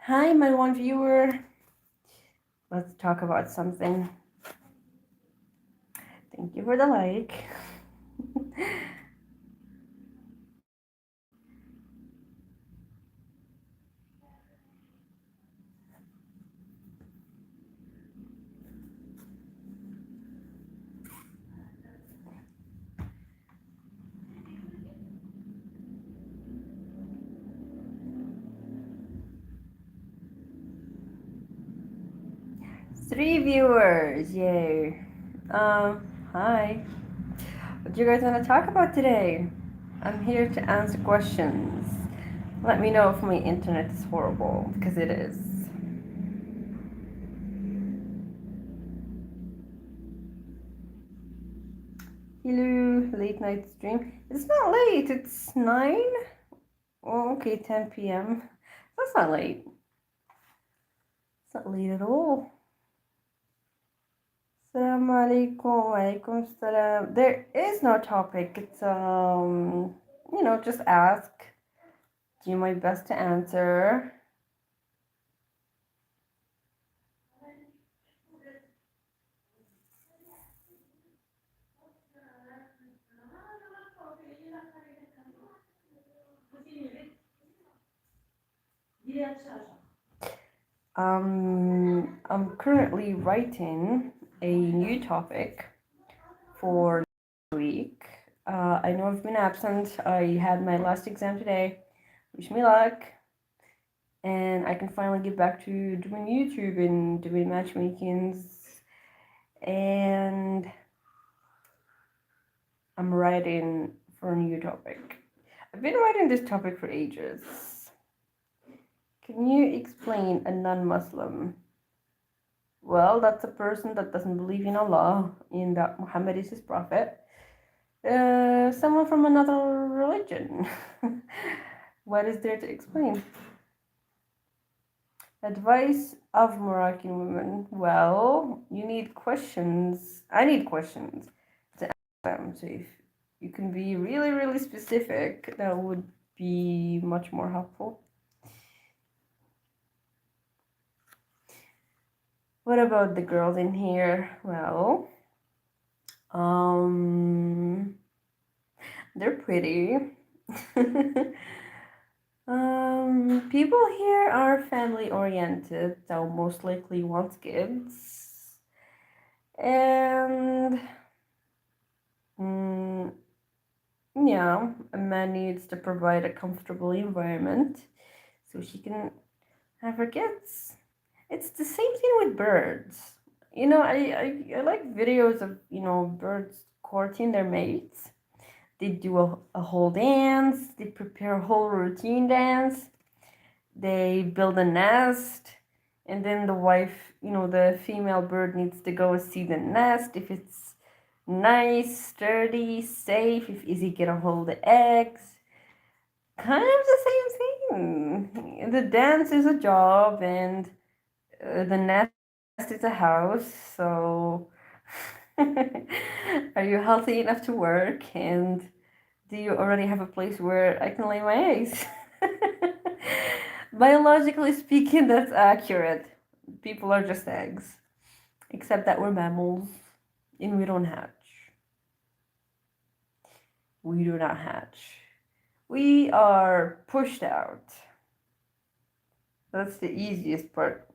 Hi, my one viewer. Let's talk about something. Thank you for the like. 3 viewers, yay. Hi. What do you guys want to talk about today? I'm here to answer questions. Let me know if my internet is horrible, because it is. Hello, late night stream. It's not late, it's 9? Oh, okay, 10 p.m. That's not late. It's not late at all. Assalamu alaikum, alaikum salam. There is no topic. It's just ask. Do my best to answer. I'm currently writing a new topic for the week. I know I've been absent. I had my last exam today. Wish me luck. And I can finally get back to doing YouTube and doing matchmakings. And I'm writing for a new topic. I've been writing this topic for ages. Can you explain a non-Muslim? Well, that's a person that doesn't believe in Allah, in that Muhammad is his prophet. Someone from another religion. What is there to explain? Advice of Moroccan women. Well, you need questions. I need questions to ask them. So if you can be really, really specific, that would be much more helpful. What about the girls in here? Well, they're pretty. People here are family oriented, so most likely wants kids. And yeah, a man needs to provide a comfortable environment so she can have her kids. It's the same thing with birds. I like videos of, birds courting their mates. They do a whole dance, they prepare a whole routine dance, they build a nest, and then the wife, the female bird needs to go see the nest if it's nice, sturdy, safe, if Izzy can hold the eggs. Kind of the same thing. The dance is a job, and the nest is a house. So, are you healthy enough to work? And do you already have a place where I can lay my eggs? Biologically speaking, that's accurate. People are just eggs, except that we're mammals and we don't hatch. We do not hatch. We are pushed out. That's the easiest part.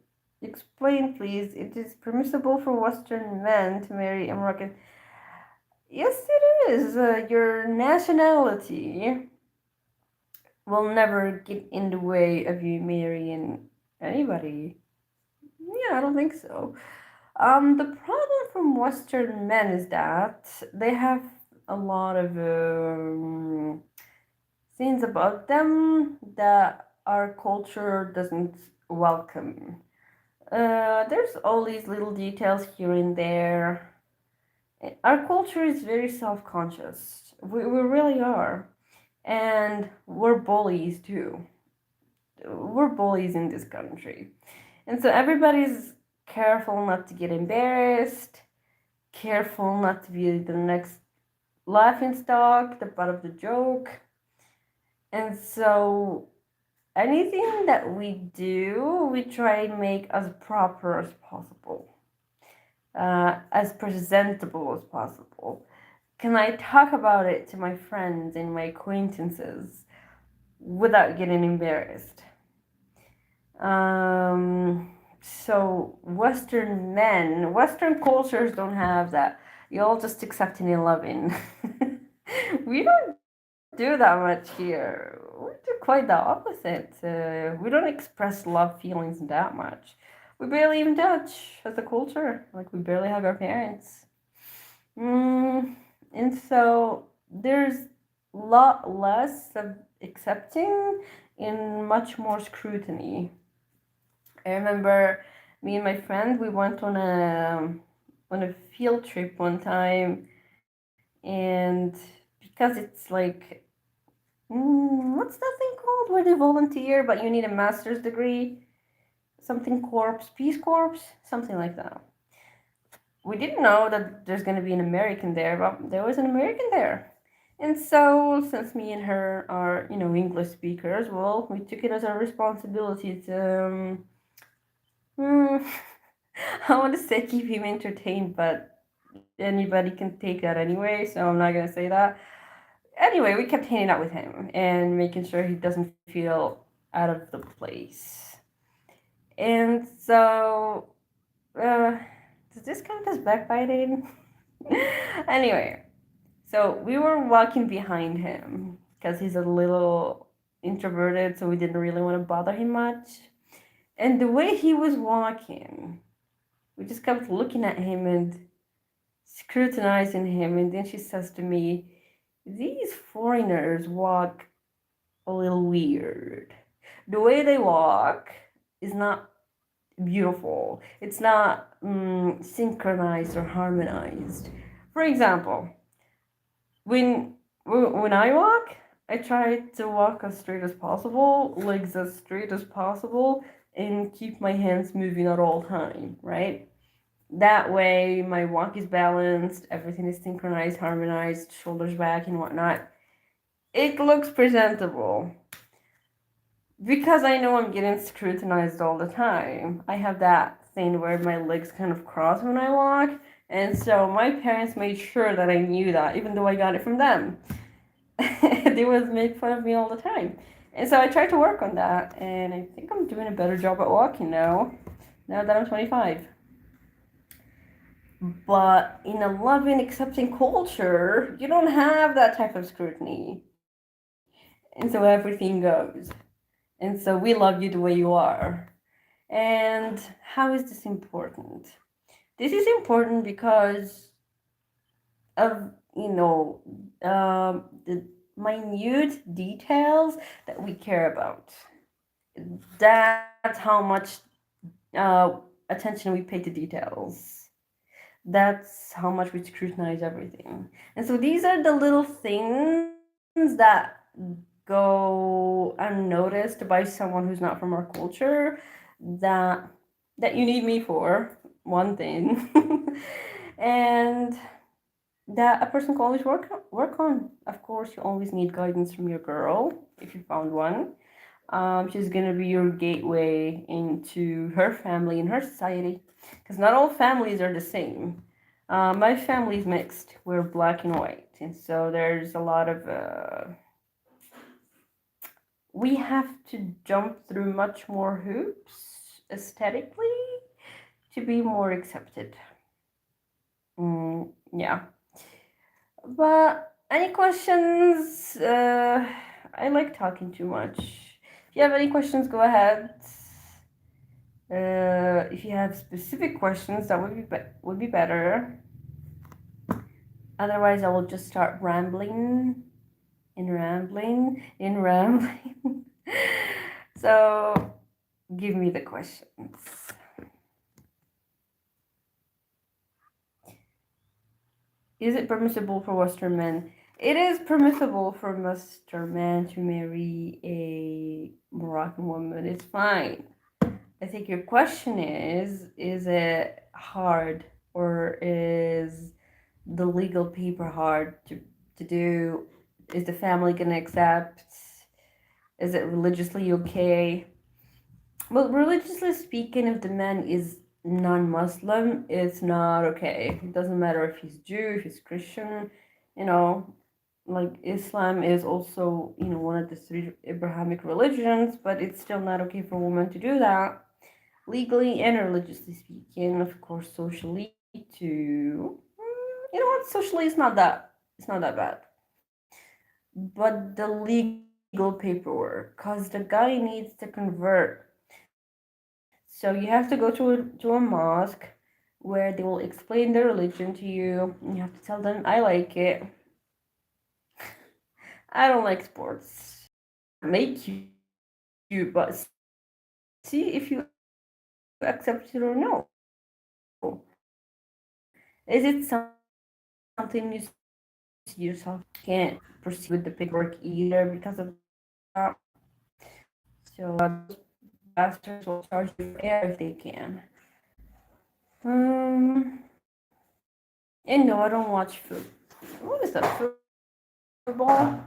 Explain, please. It is permissible for Western men to marry a Moroccan. Yes, it is. Your nationality will never get in the way of you marrying anybody. Yeah, I don't think so. The problem from Western men is that they have a lot of things about them that our culture doesn't welcome. There's all these little details here and there. Our culture is very self conscious. We really are. And we're bullies too. We're bullies in this country. And so everybody's careful not to get embarrassed, careful not to be the next laughing stock, the butt of the joke. And so anything that we do, we try and make as proper as possible, as presentable as possible. Can I talk about it to my friends and my acquaintances without getting embarrassed? So Western cultures don't have that. You all just accepting and loving. We don't do that much here. We do quite the opposite. We don't express love feelings that much. We barely even touch as a culture. Like we barely hug our parents. Mm, and so there's a lot less of accepting and much more scrutiny. I remember me and my friend we went on a field trip one time, and because it's like what's that thing called where they volunteer but you need a master's degree, something corps, peace corps, something like that. We didn't know that there's going to be an American there, but there was an American there. And so, since me and her are, English speakers, well, we took it as our responsibility to, mm, I want to say keep him entertained, but anybody can take that anyway, so I'm not going to say that. Anyway, we kept hanging out with him and making sure he doesn't feel out of the place. And so, uh, does this count as backbiting? Anyway, so we were walking behind him because he's a little introverted, so we didn't really want to bother him much. And the way he was walking, we just kept looking at him and scrutinizing him. And then she says to me, "These foreigners walk a little weird. The way they walk is not beautiful, it's not synchronized or harmonized. For example, when when I walk, I try to walk as straight as possible, legs as straight as possible, and keep my hands moving at all time, right? That way my walk is balanced, everything is synchronized, harmonized, shoulders back and whatnot. It looks presentable. Because I know I'm getting scrutinized all the time, I have that thing where my legs kind of cross when I walk. And so my parents made sure that I knew that, even though I got it from them. They would make fun of me all the time. And so I tried to work on that, and I think I'm doing a better job at walking now that I'm 25. But in a loving, accepting culture, you don't have that type of scrutiny. And so everything goes. And so we love you the way you are. And how is this important? This is important because of, the minute details that we care about. That's how much uh, attention we pay to details. That's how much we scrutinize everything. And so these are the little things that go unnoticed by someone who's not from our culture that that you need me for, one thing. And that a person can always work on. Of course, you always need guidance from your girl if you found one. She's gonna be your gateway into her family and her society, because not all families are the same. My family's mixed. We're black and white, and so there's a lot of we have to jump through much more hoops aesthetically to be more accepted. Yeah. But any questions? I like talking too much. If you have any questions, go ahead. If you have specific questions, that would be better. Otherwise, I will just start rambling and rambling and rambling. So, give me the questions. Is it permissible for Western men? It is permissible for a Western man to marry a Moroccan woman. It's fine. I think your question is it hard, or is the legal paper hard to do? Is the family gonna accept? Is it religiously okay? Well, religiously speaking, if the man is non-Muslim, it's not okay. It doesn't matter if he's Jew, if he's Christian, you know, like Islam is also, one of the three Abrahamic religions, but it's still not okay for women to do that. Legally and religiously speaking, of course, socially too. You know what? Socially, it's not that bad. But the legal paperwork, cause the guy needs to convert. So you have to go to a mosque where they will explain their religion to you. You have to tell them, I like it. I don't like sports. Make you, but see if you accept it or no. Is it something you see yourself doing? Can't proceed with the paperwork either because of that. So those bastards will charge you for air if they can. And no, I don't watch football. What is that? Football?